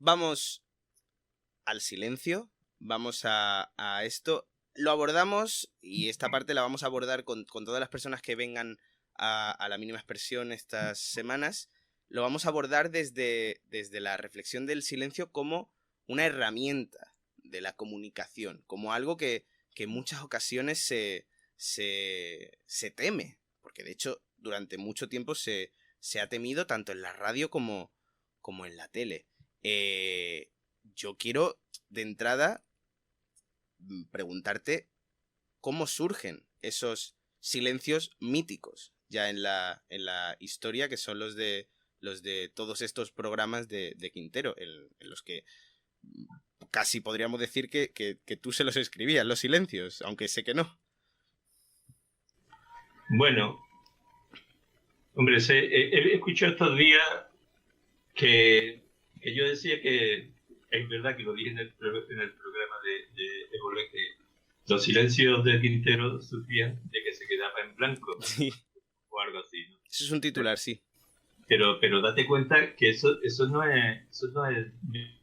vamos al silencio, vamos a esto. Lo abordamos y esta parte la vamos a abordar con todas las personas que vengan a la mínima expresión estas semanas. Lo vamos a abordar desde la reflexión del silencio como una herramienta de la comunicación, como algo que en muchas ocasiones se teme, porque de hecho durante mucho tiempo se ha temido tanto en la radio como en la tele. Yo quiero de entrada preguntarte cómo surgen esos silencios míticos ya en la historia, que son los de todos estos programas de Quintero, en los que casi podríamos decir que tú se los escribías, los silencios, aunque sé que no. Bueno, hombre, he escuchado estos días que yo decía que es verdad que lo dije en el programa de Borges, que los silencios de Quintero surgían de que se quedaba en blanco, Sí. o algo así, ¿no? Eso es un titular, sí. Pero date cuenta que eso no es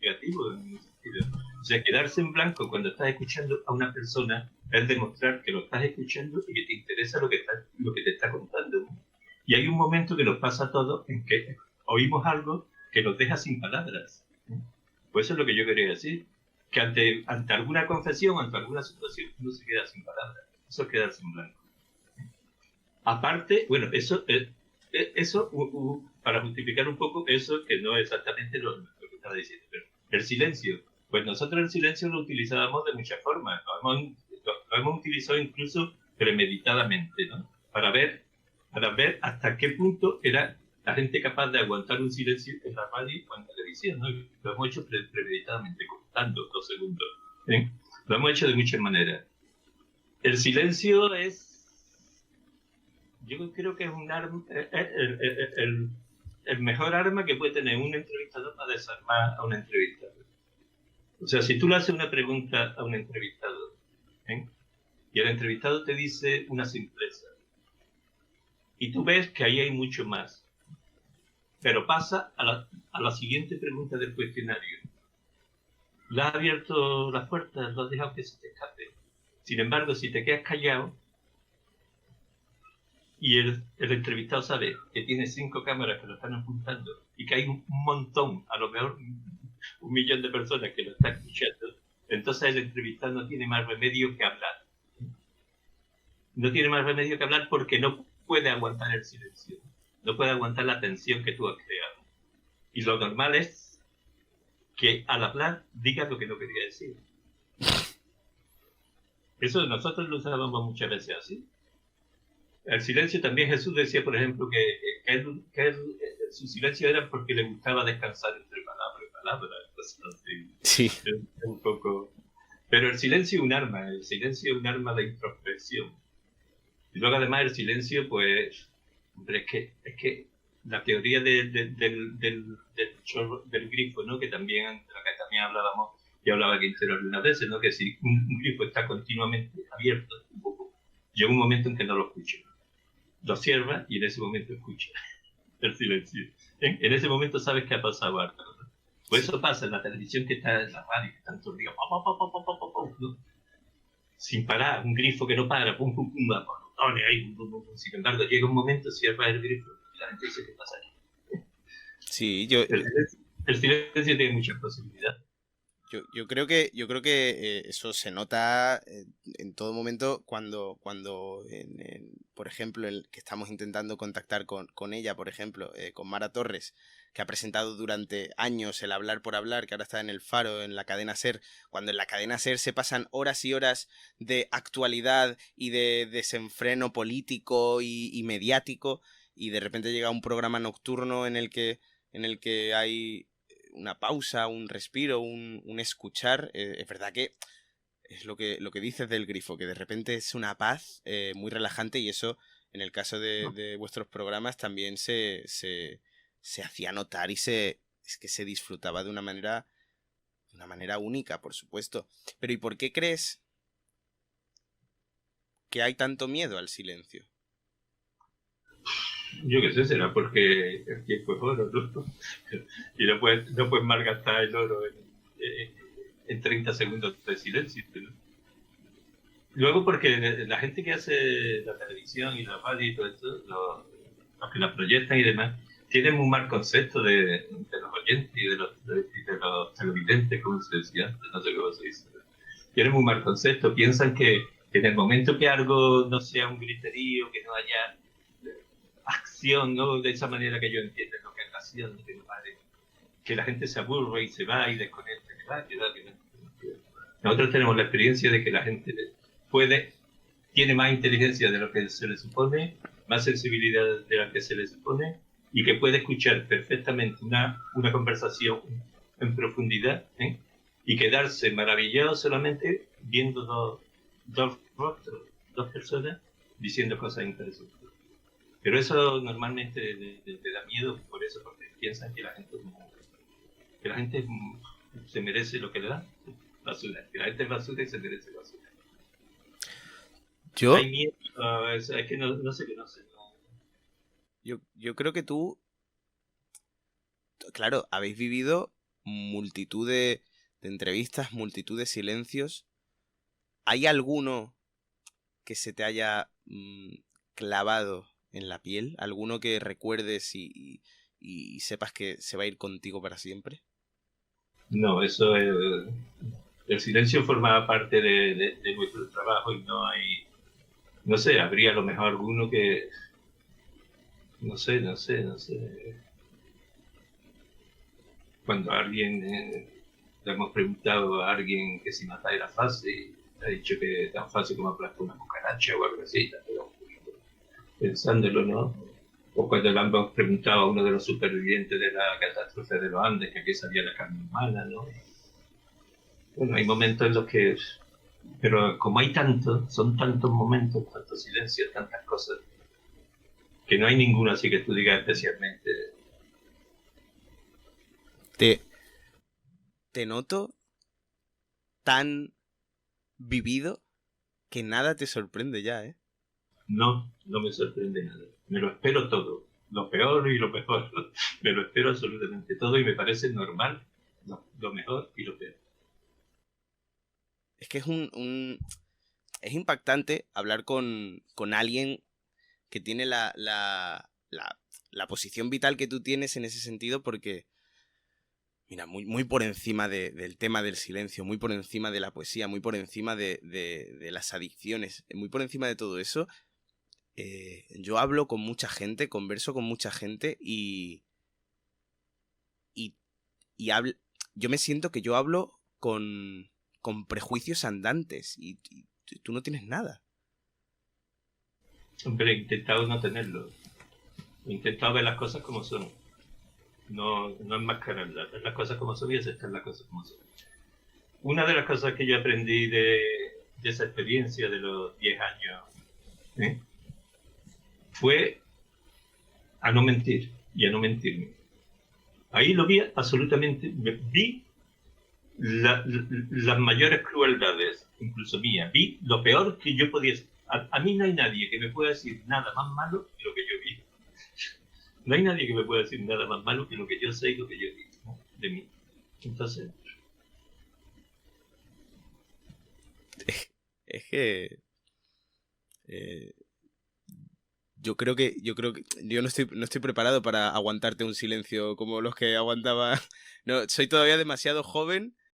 negativo en ningún sentido. O sea, quedarse en blanco cuando estás escuchando a una persona es demostrar que lo estás escuchando y que te interesa lo que te está contando, ¿no? Y hay un momento que nos pasa a todos en que oímos algo que nos deja sin palabras, ¿no? Pues eso es lo que yo quería decir, que ante alguna confesión, ante alguna situación, uno se queda sin palabras. Eso es quedarse en blanco. Aparte, bueno, eso para justificar un poco eso, que no es exactamente lo que estaba diciendo, pero el silencio, pues nosotros el silencio lo utilizábamos de muchas formas, lo hemos utilizado incluso premeditadamente, ¿no? Para ver hasta qué punto era la gente capaz de aguantar un silencio en la radio o en televisión, ¿no? Lo hemos hecho premeditadamente, contando 2 segundos, ¿eh? Lo hemos hecho de muchas maneras. El silencio yo creo que es un arma, el mejor arma que puede tener un entrevistador para desarmar a un entrevistado. O sea, si tú le haces una pregunta a un entrevistado, ¿eh? Y el entrevistado te dice una simpleza, y tú ves que ahí hay mucho más, pero pasa a la siguiente pregunta del cuestionario. ¿Le has abierto las puertas? ¿Lo has dejado que se te escape? Sin embargo, si te quedas callado, y el entrevistado sabe que tiene 5 cámaras que lo están apuntando y que hay un montón, a lo mejor 1.000.000 de personas que lo están escuchando, entonces el entrevistado no tiene más remedio que hablar. No tiene más remedio que hablar porque no puede aguantar el silencio, no puede aguantar la tensión que tú has creado. Y lo normal es que al hablar digas lo que no quería decir. Eso nosotros lo usábamos muchas veces así. El silencio también Jesús decía, por ejemplo, que su silencio era porque le gustaba descansar entre palabra y palabra. Entonces, Sí. es un poco... Pero el silencio es un arma, el silencio es un arma de introspección. Y luego además el silencio, pues, hombre, es que la teoría del grifo, ¿no? Que también, de lo que también hablábamos, y hablaba Quintero algunas veces, ¿no? Que si un grifo está continuamente abierto, un poco, llega un momento en que no lo escucho. Lo observa y en ese momento escucha el silencio. En ese momento sabes que ha pasado algo, ¿no? Pues eso pasa en la televisión, que está en la radio, que están todos los días, ¿no? Sin parar, un grifo que no para, pum, pum, pum, botones ahí, pum, pum, pum. Sin embargo, llega un momento, cierra el grifo y la gente dice, ¿qué pasa aquí? Sí, El silencio tiene muchas posibilidades. Yo creo que eso se nota en todo momento cuando por ejemplo, el que estamos intentando contactar con ella, por ejemplo, con Mara Torres, que ha presentado durante años el Hablar por Hablar, que ahora está en El Faro, en la cadena SER, cuando en la cadena SER se pasan horas y horas de actualidad y de desenfreno político y mediático, y de repente llega un programa nocturno en el que hay una pausa, un respiro, un escuchar. Es verdad que es lo que dices del grifo, que de repente es una paz muy relajante, y eso en el caso de vuestros programas también se hacía notar, y es que se disfrutaba de una manera única, por supuesto. Pero ¿y por qué crees que hay tanto miedo al silencio? Yo qué sé, será porque el tiempo es oro, ¿no? Y no puedes malgastar el oro en 30 segundos de silencio, ¿no? Luego porque la gente que hace la televisión y la radio y todo esto, los que la proyectan y demás, tienen un mal concepto de los oyentes y de los televidentes, como se decía antes, no sé cómo se dice. Tienen un mal concepto, piensan que en el momento que algo no sea un griterío, que no haya acción, ¿no? De esa manera que yo entiendo lo que es la acción, que la gente se aburre y se va y desconecta, que va. Nosotros tenemos la experiencia de que la gente tiene más inteligencia de lo que se le supone, más sensibilidad de la que se le supone, y que puede escuchar perfectamente una conversación en profundidad, ¿eh? Y quedarse maravillado solamente viendo dos rostros, dos personas diciendo cosas interesantes. Pero eso normalmente te da miedo por eso, porque piensan que la gente se merece lo que le dan, basura, que la gente es basura y se merece basura. Yo, Hay miedo, es que no sé qué no sé. No. yo creo que tú, claro, habéis vivido multitud de entrevistas, multitud de silencios. ¿Hay alguno que se te haya clavado en la piel? ¿Alguno que recuerdes y sepas que se va a ir contigo para siempre? No, eso el silencio formaba parte de nuestro trabajo y no sé, habría a lo mejor alguno que, no sé. Cuando le hemos preguntado a alguien que si matar era fácil, ha dicho que tan fácil como aplastar una cucaracha o algo así, pero pensándolo, ¿no? O cuando le hemos preguntado a uno de los supervivientes de la catástrofe de los Andes que aquí salía la carne humana, ¿no? Bueno, hay momentos en los que, pero como hay tantos, son tantos momentos, tantos silencios, tantas cosas, que no hay ninguno así que tú digas especialmente. Te, te noto tan vivido que nada te sorprende ya, ¿eh? No, no me sorprende nada. Me lo espero todo. Lo peor y lo mejor. Me lo espero absolutamente todo y me parece normal lo mejor y lo peor. Es que es impactante hablar con alguien que tiene la posición vital que tú tienes en ese sentido, porque, mira, muy por encima del tema del silencio, muy por encima de la poesía, muy por encima de las adicciones, muy por encima de todo eso, yo hablo con mucha gente, converso con mucha gente y, y yo me siento que yo hablo con prejuicios andantes y tú no tienes nada. Hombre, he intentado no tenerlo. He intentado ver las cosas como son. No enmascararlas. Ver las cosas como son y aceptar las cosas como son. Una de las cosas que yo aprendí de esa experiencia de los 10 años, ¿eh? Fue a no mentir y a no mentirme. Ahí lo vi absolutamente, vi las mayores crueldades, incluso mía. Vi lo peor que yo podía. A mí no hay nadie que me pueda decir nada más malo que lo que yo vi. No hay nadie que me pueda decir nada más malo que lo que yo sé y lo que yo vi, ¿no? De mí. Entonces, Es que eh, yo creo que yo no estoy preparado para aguantarte un silencio como los que aguantaba. No, soy todavía demasiado joven